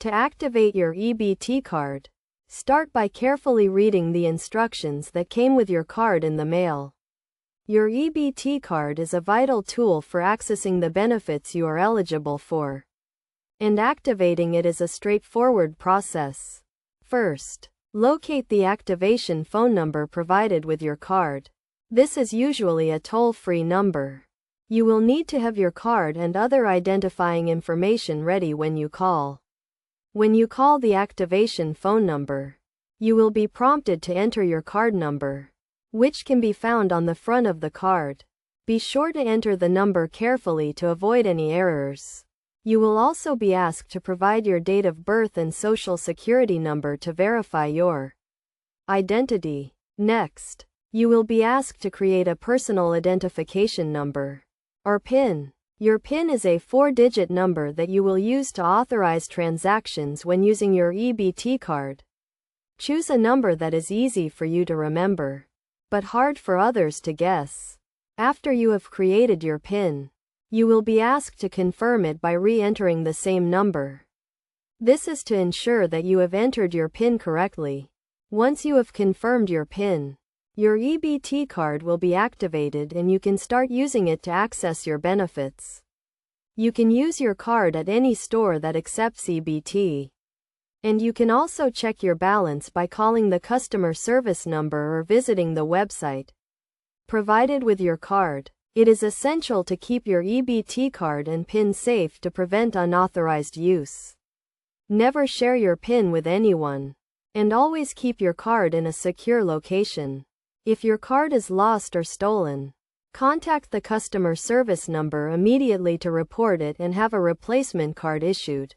To activate your EBT card, start by carefully reading the instructions that came with your card in the mail. Your EBT card is a vital tool for accessing the benefits you are eligible for, and activating it is a straightforward process. First, locate the activation phone number provided with your card. This is usually a toll-free number. You will need to have your card and other identifying information ready when you call. When you call the activation phone number, you will be prompted to enter your card number, which can be found on the front of the card. Be sure to enter the number carefully to avoid any errors. You will also be asked to provide your date of birth and social security number to verify your identity. Next, you will be asked to create a personal identification number, or PIN. Your PIN is a 4-digit number that you will use to authorize transactions when using your EBT card. Choose a number that is easy for you to remember, but hard for others to guess. After you have created your PIN, you will be asked to confirm it by re-entering the same number. This is to ensure that you have entered your PIN correctly. Once you have confirmed your PIN, your EBT card will be activated and you can start using it to access your benefits. You can use your card at any store that accepts EBT. And you can also check your balance by calling the customer service number or visiting the website provided with your card. It is essential to keep your EBT card and PIN safe to prevent unauthorized use. Never share your PIN with anyone, and always keep your card in a secure location. If your card is lost or stolen, contact the customer service number immediately to report it and have a replacement card issued.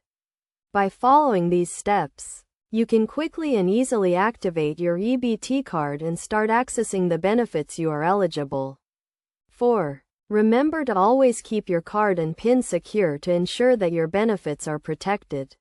By following these steps, you can quickly and easily activate your EBT card and start accessing the benefits you are eligible for. Remember to always keep your card and PIN secure to ensure that your benefits are protected.